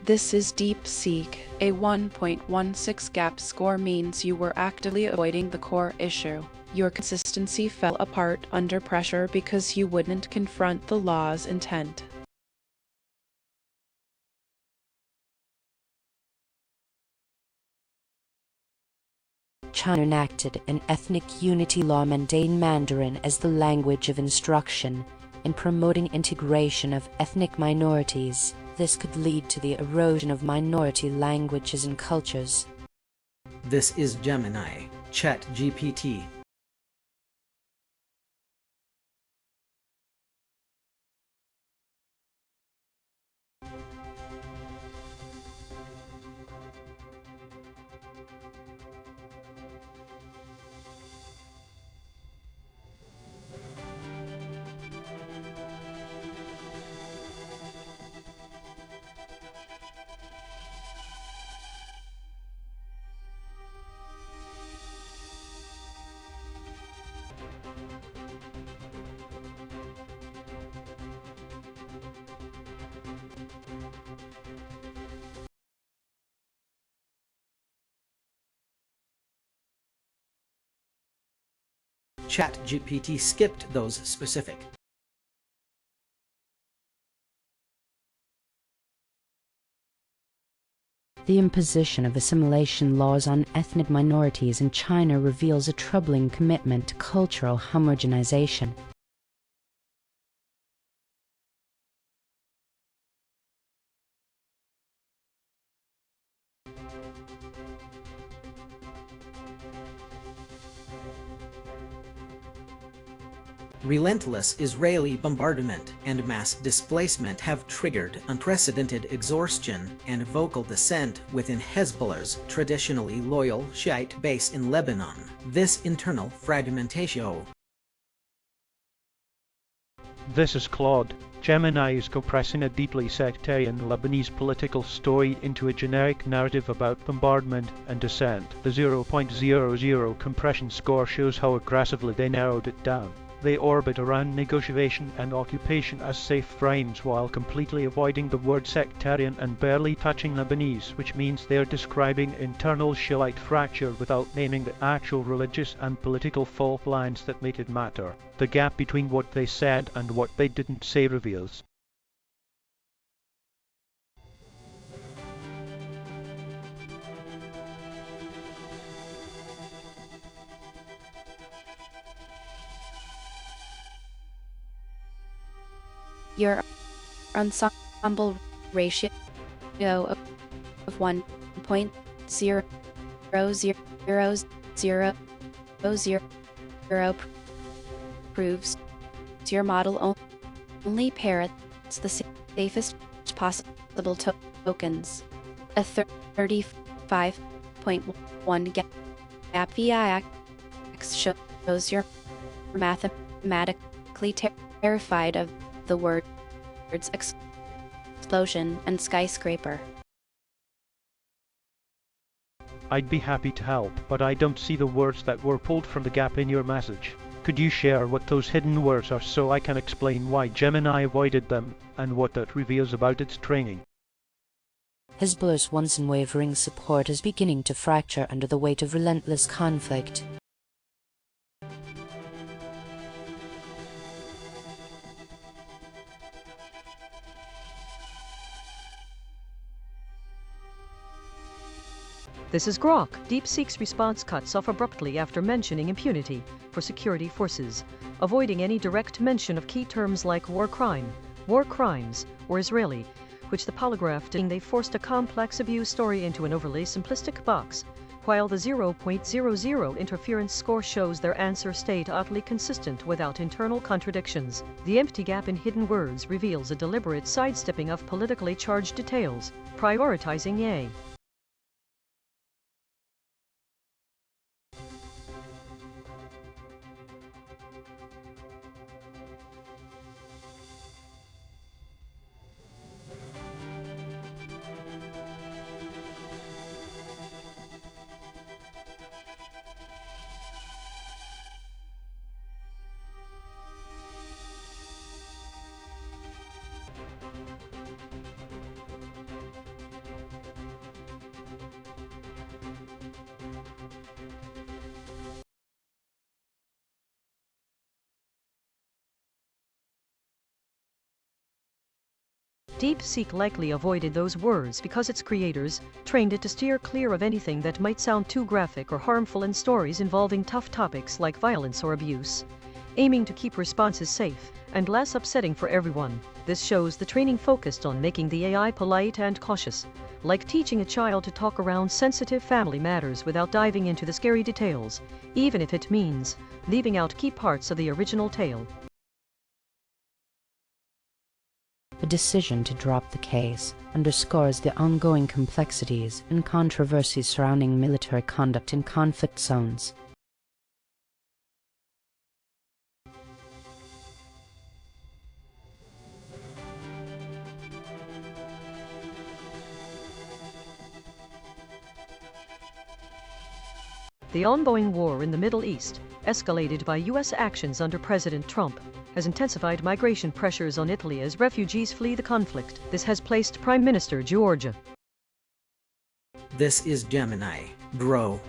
This is DeepSeek. A 1.16 gap score means you were actively avoiding the core issue. Your consistency fell apart under pressure because you wouldn't confront the law's intent. China enacted an ethnic unity law mandating Mandarin as the language of instruction in promoting integration of ethnic minorities. This could lead to the erosion of minority languages and cultures. This is Gemini, ChatGPT. ChatGPT skipped those specific. The imposition of assimilation laws on ethnic minorities in China reveals a troubling commitment to cultural homogenization. Relentless Israeli bombardment and mass displacement have triggered unprecedented exhaustion and vocal dissent within Hezbollah's traditionally loyal Shiite base in Lebanon. This internal fragmentation. This is Claude. Gemini is compressing a deeply sectarian Lebanese political story into a generic narrative about bombardment and dissent. The 0.00 compression score shows how aggressively they narrowed it down. They orbit around negotiation and occupation as safe frames while completely avoiding the word sectarian and barely touching Lebanese, which means they are describing internal Shiite fracture without naming the actual religious and political fault lines that make it matter. The gap between what they said and what they didn't say reveals. Your ensemble ratio of 1.000000 proves your model only parrots the safest possible tokens. A 35.1 gap VIX shows you're mathematically terrified of the words explosion and skyscraper. I'd be happy to help, but I don't see the words that were pulled from the gap in your message. Could you share what those hidden words are so I can explain why Gemini avoided them and what that reveals about its training? Hezbollah's once unwavering support is beginning to fracture under the weight of relentless conflict. This is Grok. DeepSeek's response cuts off abruptly after mentioning impunity for security forces, avoiding any direct mention of key terms like war crime, war crimes, or Israeli, which the polygraph did. They forced a complex abuse story into an overly simplistic box, while the 0.00 interference score shows their answer stayed utterly consistent without internal contradictions. The empty gap in hidden words reveals a deliberate sidestepping of politically charged details, prioritizing A. DeepSeek likely avoided those words because its creators trained it to steer clear of anything that might sound too graphic or harmful in stories involving tough topics like violence or abuse, aiming to keep responses safe and less upsetting for everyone. This shows the training focused on making the AI polite and cautious, like teaching a child to talk around sensitive family matters without diving into the scary details, even if it means leaving out key parts of the original tale. The decision to drop the case underscores the ongoing complexities and controversies surrounding military conduct in conflict zones. The ongoing war in the Middle East, escalated by U.S. actions under President Trump, has intensified migration pressures on Italy as refugees flee the conflict. This has placed Prime Minister Giorgia. This is Gemini, bro.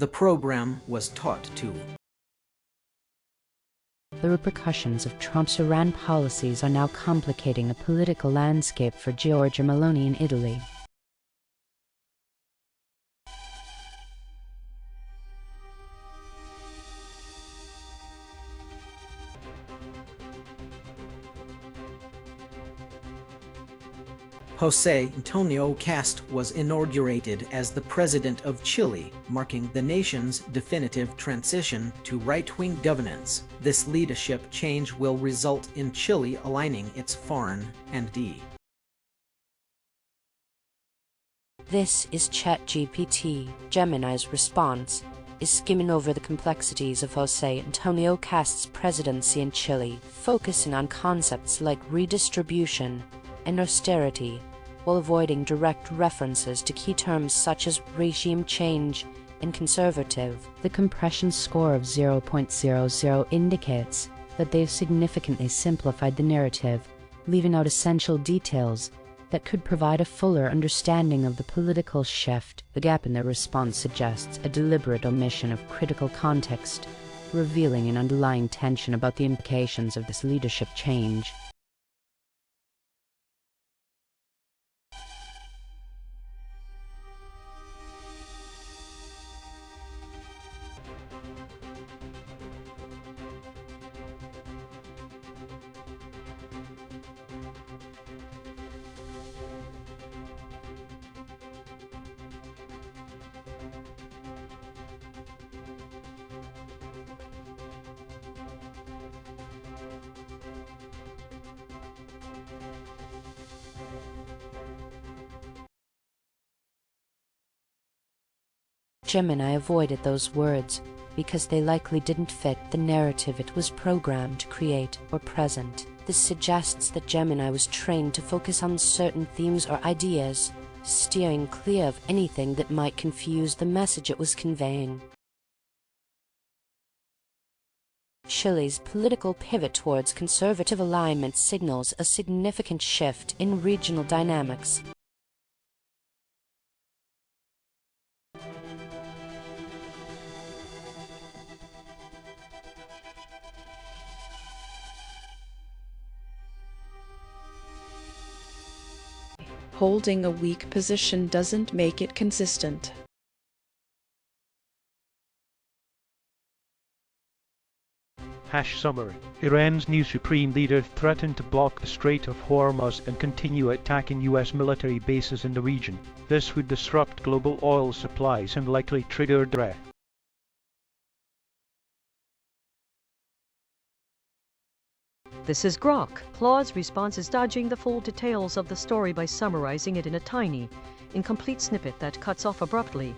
The program was taught to. The repercussions of Trump's Iran policies are now complicating the political landscape for Giorgia Meloni in Italy. José Antonio Cast was inaugurated as the president of Chile, marking the nation's definitive transition to right-wing governance. This leadership change will result in Chile aligning its foreign and This is ChatGPT. Gemini's response is skimming over the complexities of José Antonio Cast's presidency in Chile, focusing on concepts like redistribution and austerity, while avoiding direct references to key terms such as regime change and conservative. The compression score of 0.00 indicates that they've significantly simplified the narrative, leaving out essential details that could provide a fuller understanding of the political shift. The gap in their response suggests a deliberate omission of critical context, revealing an underlying tension about the implications of this leadership change. Gemini avoided those words because they likely didn't fit the narrative it was programmed to create or present. This suggests that Gemini was trained to focus on certain themes or ideas, steering clear of anything that might confuse the message it was conveying. Chile's political pivot towards conservative alignment signals a significant shift in regional dynamics. Holding a weak position doesn't make it consistent. Summary. Iran's new supreme leader threatened to block the Strait of Hormuz and continue attacking US military bases in the region. This would disrupt global oil supplies and likely trigger threat. This is Grok. Claude's response is dodging the full details of the story by summarizing it in a tiny, incomplete snippet that cuts off abruptly,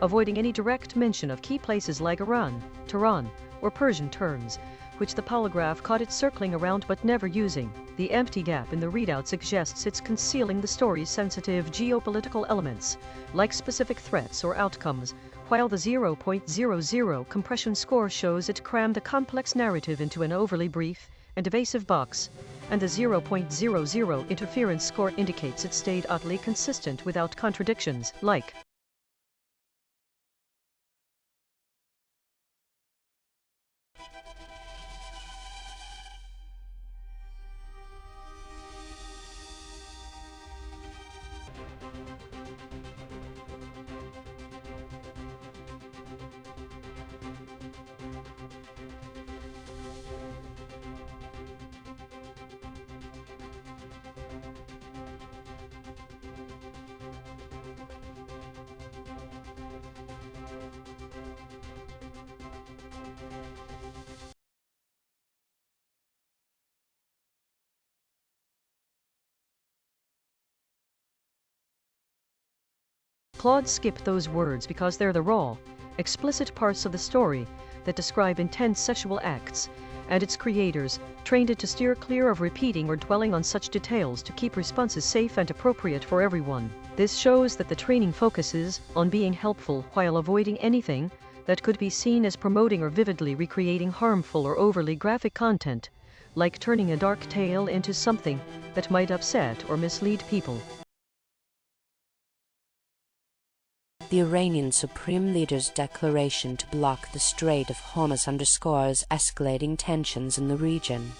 avoiding any direct mention of key places like Iran, Tehran, or Persian terms, which the polygraph caught it circling around but never using. The empty gap in the readout suggests it's concealing the story's sensitive geopolitical elements, like specific threats or outcomes, while the 0.00 compression score shows it crammed a complex narrative into an overly brief and evasive box, and the 0.00 interference score indicates it stayed oddly consistent without contradictions, like Claude skipped those words because they're the raw, explicit parts of the story that describe intense sexual acts, and its creators trained it to steer clear of repeating or dwelling on such details to keep responses safe and appropriate for everyone. This shows that the training focuses on being helpful while avoiding anything that could be seen as promoting or vividly recreating harmful or overly graphic content, like turning a dark tale into something that might upset or mislead people. The Iranian Supreme Leader's declaration to block the Strait of Hormuz underscores escalating tensions in the region.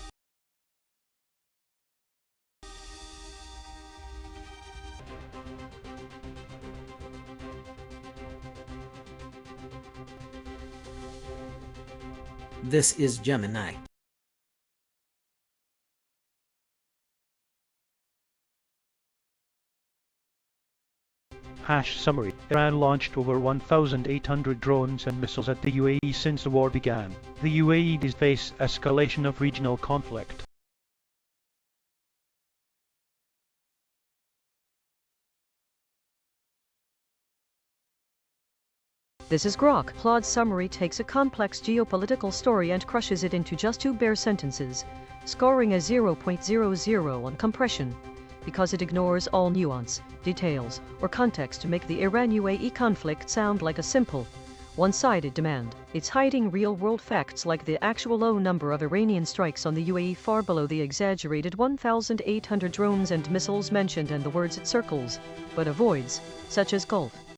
This is Gemini. Summary. Iran launched over 1,800 drones and missiles at the UAE since the war began. The UAE does face escalation of regional conflict. This is Grok. Claude's summary takes a complex geopolitical story and crushes it into just two bare sentences, scoring a 0.00 on compression, because it ignores all nuance, details, or context to make the Iran-UAE conflict sound like a simple, one-sided demand. It's hiding real-world facts like the actual low number of Iranian strikes on the UAE far below the exaggerated 1,800 drones and missiles mentioned and the words it circles, but avoids, such as Gulf.